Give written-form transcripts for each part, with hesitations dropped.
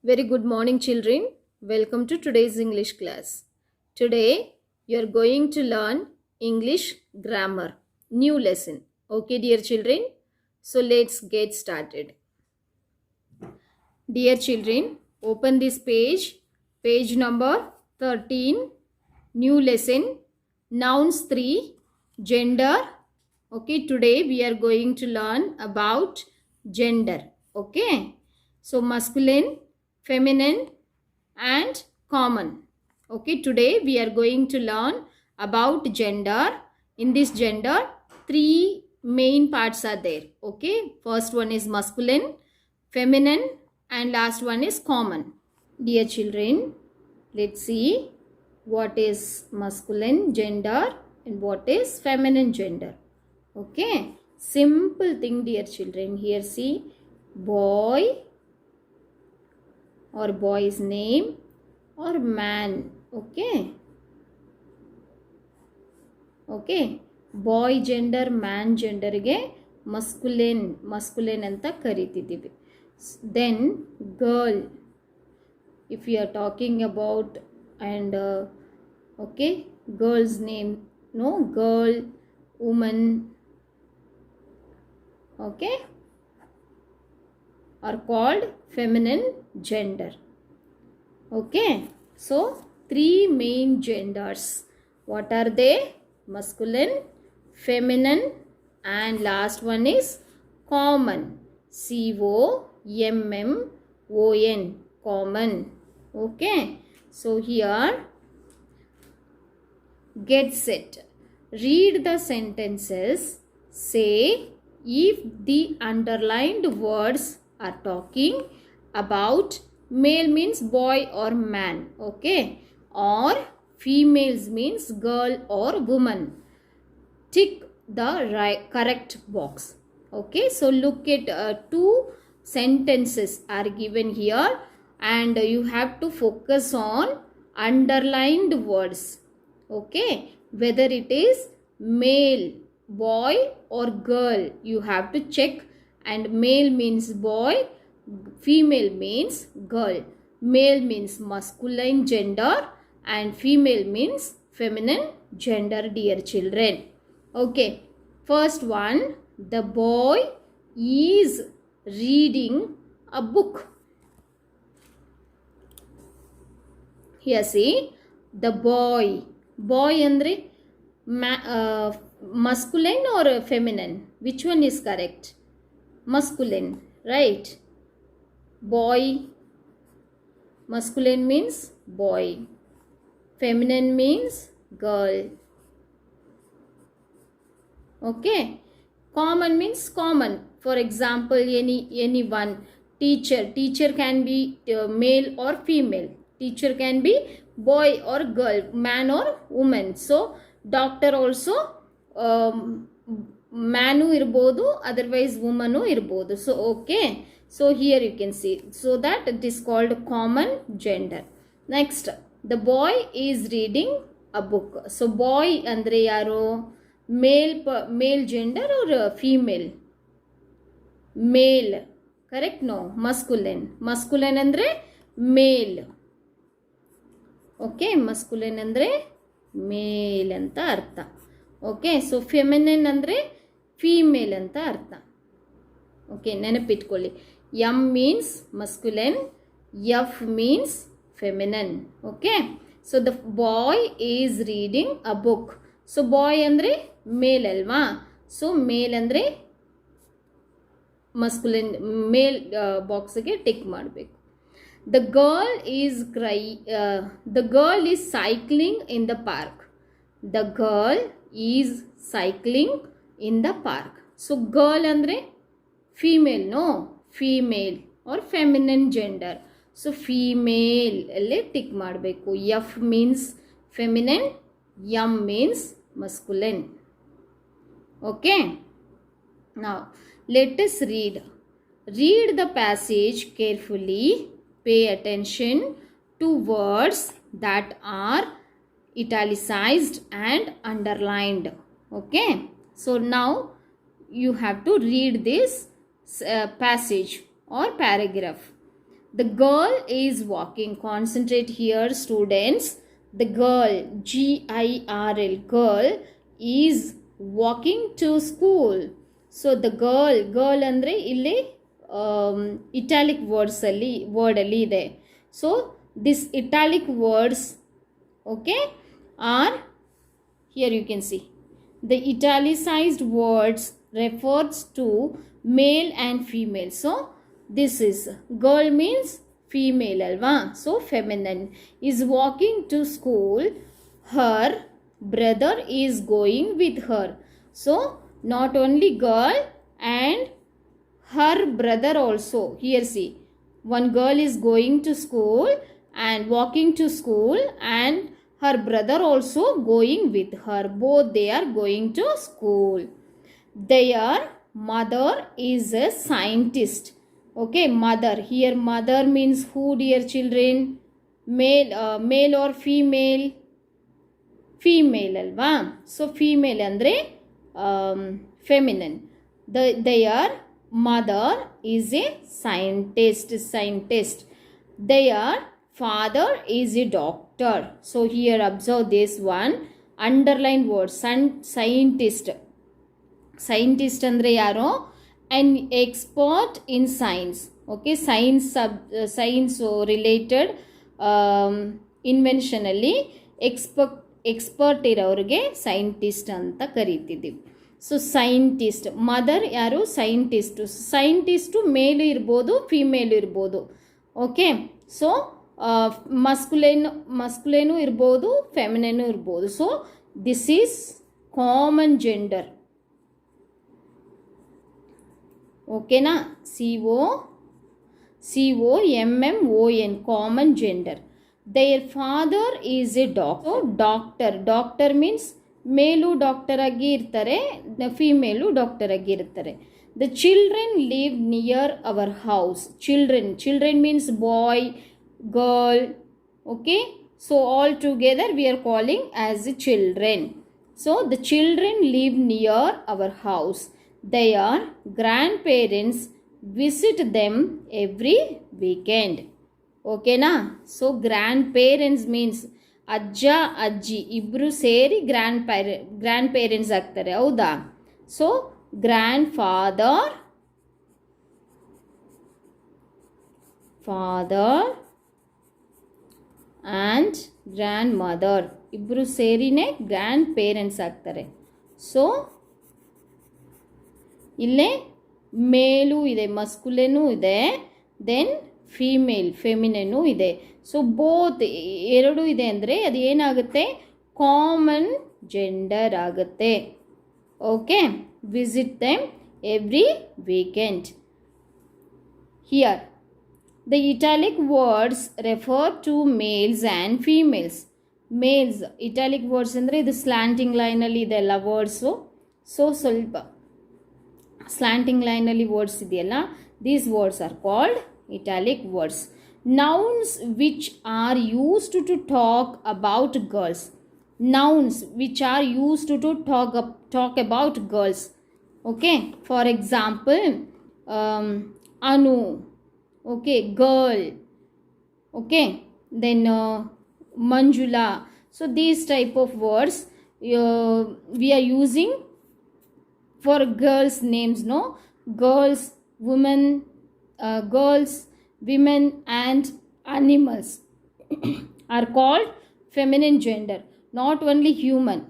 Very good morning, children. Welcome to today's English class. Today, you are going to learn English grammar, new lesson. Okay, dear children? So, let's get started. Dear children, open this page number 13, new lesson, nouns 3, gender. Okay, today we are going to learn about gender. Okay, so masculine, feminine, and common. Okay, today we are going to learn about gender. In this gender, three main parts are there. Okay, first one is masculine, feminine, and last one is common. Dear children, let's see what is masculine gender and what is feminine gender. Okay, simple thing, dear children. Here see boy or boy's name or man. Okay, boy gender, man gender ಗೆ masculine ಅಂತ ಕರೀತಿದ್ದೀವಿ. Then girl, if you are talking about and okay, girl's name, no, girl, woman, okay, are called feminine gender. Okay, so three main genders. What are they? Masculine, feminine, and last one is common. COMMON, common. Okay, so here get set. Read the sentences. Say if the underlined words are talking about male means boy or man, okay, or females means girl or woman. Tick the correct box. Okay, so look at two sentences are given here and you have to focus on underlined words. Okay, whether it is male, boy or girl, you have to check, and male means boy, female means girl. Male means masculine gender and female means feminine gender, dear children. Okay, first one, the boy is reading a book. Here see the boy andre masculine or feminine? Which one is correct? Masculine, right? Boy, masculine means boy, feminine means girl. Okay, common means common. For example, anyone. Teacher can be male or female. Teacher can be boy or girl, man or woman. So doctor also manu irbodu, otherwise womanu irbodu. So okay, so here you can see, so that it is called common gender. Next, the boy is reading a book. So boy andre yaru? Male gender or female? Male, correct? No, masculine andre male. Okay, masculine andre male anta artha. Okay, so feminine andre female anta artha. Okay, ನೆನಪಿಟ್ಕೊಳ್ಳಿ. M means masculine, F means feminine. Okay, so the boy is reading a book. So boy andre male alva, so male andre masculine, male box ಗೆ tick ಮಾಡಬೇಕು. The girl is cycling in the park. The girl is cycling in the park. So girl andre female, no, female or feminine gender. So female alle tick ಮಾಡಬೇಕು. F means feminine, M means masculine. Okay, now let us read the passage carefully. Pay attention to words that are italicized and underlined. Okay, so now you have to read this passage or paragraph. The girl is walking. Concentrate here, students. The girl, Girl, girl is walking to school. So the girl andre illi italic words alli word alli ide. So this italic words, okay, are here. You can see the italicized words refers to male and female. So this is girl means female alva, so feminine. Is walking to school. Her brother is going with her. So not only girl and her brother also. Here see, one girl is going to school and walking to school, and her brother also going with her. Both they are going to school. Their mother is a scientist. Okay, mother. Here mother means who, dear children? Male or female? Female alva. So female andre feminine. Their mother is a scientist. Their father is a doctor. So here observe this one. Underline word. Scientist. Scientist andre yaro? An expert in science. Okay, science related invention alli expert ಇರೋರಿಗೆ scientist ಅಂತ ಕರೀತಿದ್ದೀವಿ. So scientist. Mother ಯಾರು? Scientist male ಇರ್ಬೋದು, female ಇರ್ಬೋದು. Okay, so ಮಸ್ಕುಲೇನು ಇರ್ಬೋದು, ಫೆಮಿನೇನು ಇರ್ಬೋದು. So this is common gender. ಓಕೆನಾ? COMMON, common gender. Their father is a doctor. Doctor means ಮೇಲು ಡಾಕ್ಟರ್ ಆಗಿ ಇರ್ತಾರೆ, ಫೀಮೇಲು ಡಾಕ್ಟರ್ ಆಗಿ ಇರ್ತಾರೆ. The children live near our house. Children means boy, girl. Okay, so all together we are calling as children. So the children live near our house. Their grandparents visit them every weekend. Okay na? So grandparents means ಅಜ್ಜ ಅಜ್ಜಿ ಇಬ್ಬರು ಸೇರಿ grand ಆಗ್ತಾರೆ, ಹೌದಾ? So father and grand mother ಇಬ್ಬರು ಸೇರಿನೇ grand parents ಆಗ್ತಾರೆ. So ಇಲ್ಲೇ ಮೇಲು ಇದೆ, ಮಸ್ಕುಲೇನೂ ಇದೆ, ದೆನ್ ಫೆಮಿನೇನು ಇದೆ. ಸೊ ಬೋತ್ ಎರಡು ಇದೆ ಅಂದರೆ ಅದು ಏನಾಗುತ್ತೆ? ಕಾಮನ್ ಜೆಂಡರ್ ಆಗುತ್ತೆ. Okay, visit them every weekend. Here the italic words refer to males and females. Males italic words ಅಂದರೆ ಇದು ಸ್ಲ್ಯಾಂಟಿಂಗ್ ಲೈನಲ್ಲಿ ಇದೆಲ್ಲ ವರ್ಡ್ಸು. ಸೊ ಸ್ವಲ್ಪ ಸ್ಲ್ಯಾಂಟಿಂಗ್ ಲೈನಲ್ಲಿ ವರ್ಡ್ಸ್ ಇದೆಯಲ್ಲ, these words are called italic words. Nouns which are used to talk about girls. Nouns which are used to talk about girls. Okay, for example, Anu. Okay, girl. Okay, then Manjula. So these type of words we are using for girls names, no? Girls, women, girls, women and animals are called feminine gender. Not only human.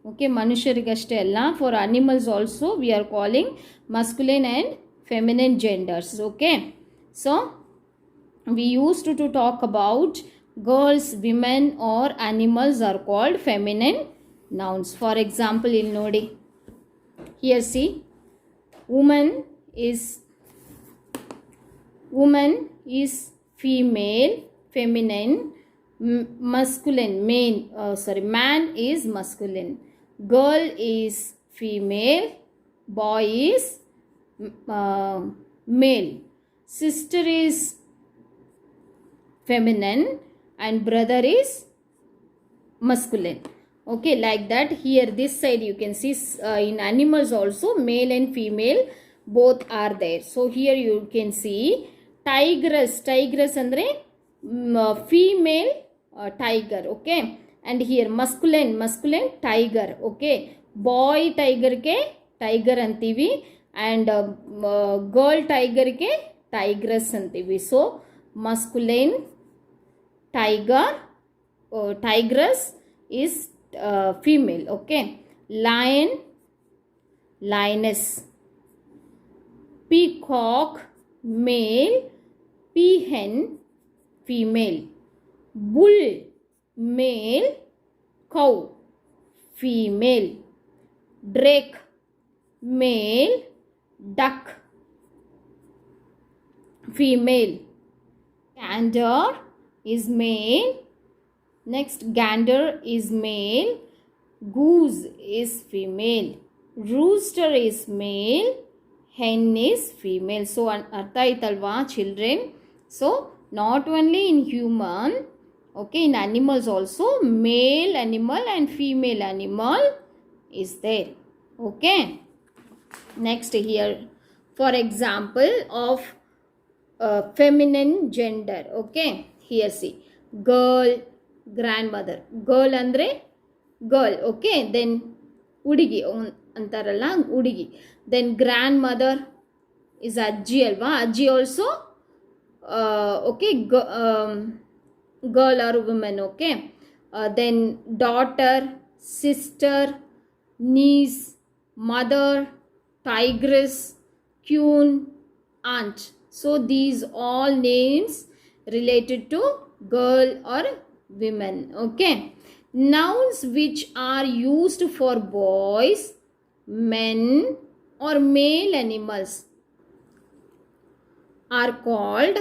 Okay, ಮನುಷ್ಯರಿಗಷ್ಟೇ ಅಲ್ಲ, for animals also we are calling masculine and feminine genders. Okay, so we used to talk about girls, women or animals are called feminine nouns. For example, ಇಲ್ಲಿ ನೋಡಿ, here see, woman is female, feminine, masculine, man is masculine, girl is female, boy is male, sister is feminine and brother is masculine. Okay, like that. Here this side you can see in animals also male and female both are there. So here you can see tigress ಅಂದರೆ female tiger. Okay, and here masculine tiger. Okay, boy tiger ಗೆ tiger ಅಂತೀವಿ, and girl tiger ಗೆ tigress ಅಂತೀವಿ. So masculine tiger, tigress is female. Okay, lion, lioness. Peacock male, peahen female. Bull male, cow female. Drake male, duck female. Gander is male. Next, gander is male. Goose is female. Rooster is male. Hen is female. So artha aitalva children? So not only in human, okay, in animals also, male animal and female animal is there. Okay, next here, for example of feminine gender. Okay, here see, girl, grandmother. Girl andre girl. Okay, then udigi ಅಂತಾರಲ್ಲ ಹುಡುಗಿ. Then grand mother is ಅಜ್ಜಿ ಅಲ್ವಾ, ಅಜ್ಜಿ also okay girl or women. Okay, then daughter, sister, niece, mother, tigress, queen, aunt. So these all names related to girl or women. Okay, nouns which are used for boys, men or male animals are called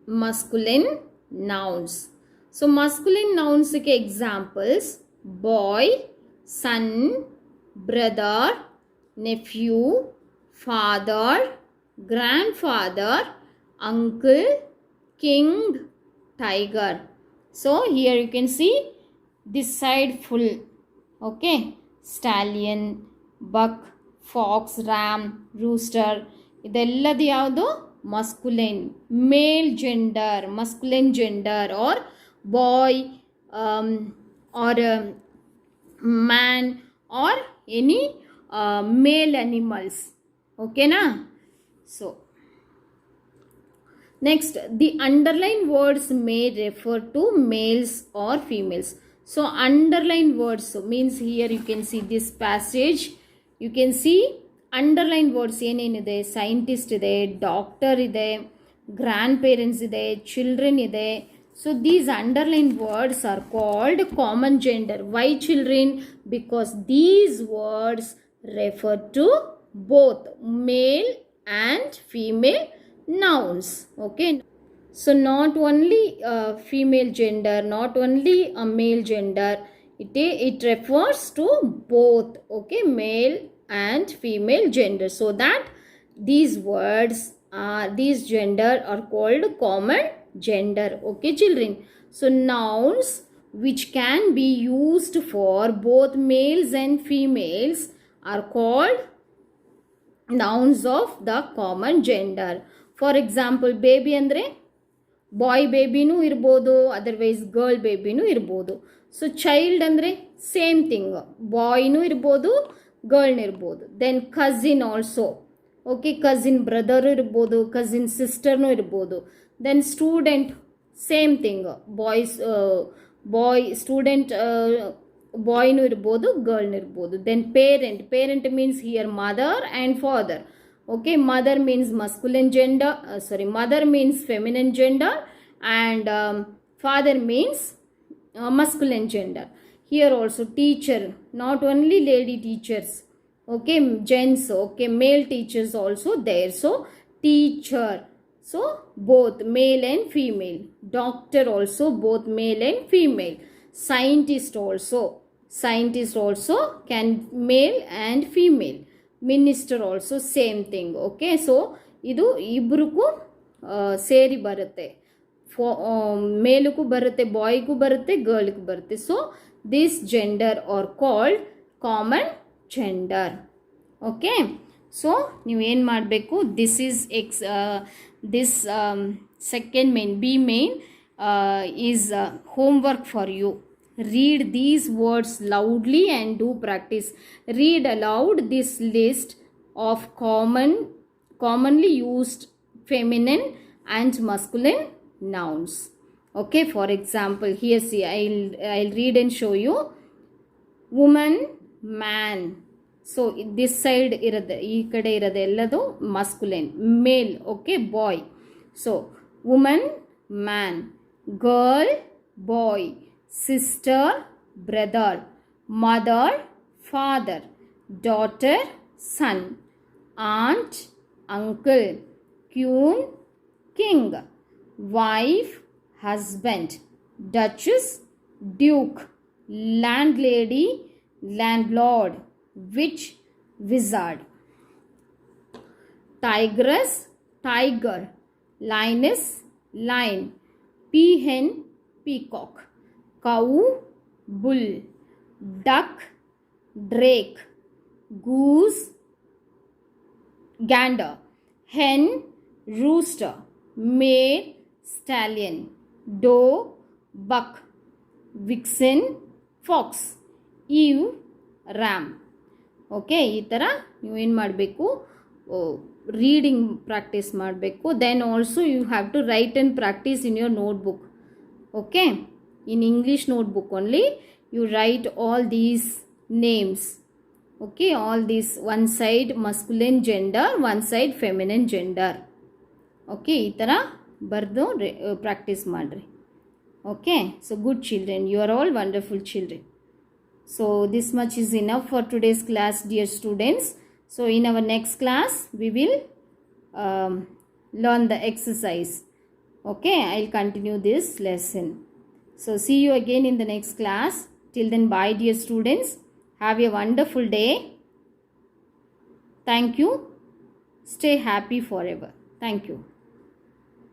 masculine nouns. So masculine nouns ke examples: boy, son, brother, nephew, father, grandfather, uncle, king, tiger. So here you can see this side full. Okay, stallion, buck, fox, ram, rooster. ಇದೆಲ್ಲದು ಯಾವುದು? masculine. Male gender, masculine gender, or boy or man or any male animals. Okay na? So next, the underlined words may refer to males or females. So underlined words means here you can see this passage, you can see underlined words ಏನೇನಿದೆ, scientist ಇದೆ, doctor ಇದೆ, grandparents ಇದೆ, children ಇದೆ. So these underlined words are called common gender. Why children? Because these words refer to both male and female nouns. Okay, so not only female gender, not only a male gender, it refers to both. Okay, male and female gender. So that these words are, these gender are called common gender. Okay children, so nouns which can be used for both males and females are called nouns of the common gender. For example, baby andre boy baby nu irbodu, otherwise girl baby nu irbodu. So child andre same thing, boy nu irbodu, girl nu irbodu. Then cousin also, okay, cousin brother irbodu, cousin sister nu irbodu. Then student, same thing, boys boy student boy nu irbodu, girl nu irbodu. Then parent means here mother and father. Okay, mother means masculine gender, mother means feminine gender, and father means masculine gender. Here also teacher, not only lady teachers, okay, gents, okay, male teachers also there. So teacher, so both male and female. Doctor also both male and female. Scientist also can male and female. Minister also same thing. Okay, so idu ibruku ಸೇರಿ ಬರುತ್ತೆ, ಮೇಲಕ್ಕೂ ಬರುತ್ತೆ, ಬಾಯ್ಗೂ ಬರುತ್ತೆ, ಗರ್ಲ್ಗೂ ಬರುತ್ತೆ. So this gender are called common gender. Okay, so ನೀವೇನು ಮಾಡಬೇಕು, this is this second main, B main, is homework for you. Read these words loudly and do practice. Read aloud this list of commonly used feminine and masculine nouns. Okay, for example, here see, I'll read and show you. Woman, man. So this side irade, ee kade irade elladu masculine. Male, okay, boy. So woman, man. Girl, boy. Sister, brother. Mother, father. Daughter, son. Aunt, uncle. Queen, king. Wife, husband. Duchess, duke. Landlady, landlord. Witch, wizard. Tigress, tiger. Lioness, lion. Peahen, peacock. Cow, bull. Duck, drake. Goose, gander. Hen, rooster. Mare, stallion. Doe, buck. Vixen, fox. Eve, ram. Okay, ಈ ಥರ ನೀವೇನು ಮಾಡಬೇಕು, reading practice ಮಾಡಬೇಕು. Then also you have to write and practice in your notebook. Okay, in English notebook only you write all these names. Okay, all these, one side masculine gender, one side feminine gender. Okay, ಈ ಥರ ಬರೆದು practice ಮಾಡಿರಿ. Okay, so good children, you are all wonderful children. So this much is enough for today's class, dear students. So in our next class we will learn the exercise. Okay, I'll continue this lesson. So see you again in the next class. Till then, bye dear students. Have a wonderful day. Thank you. Stay happy forever. Thank you.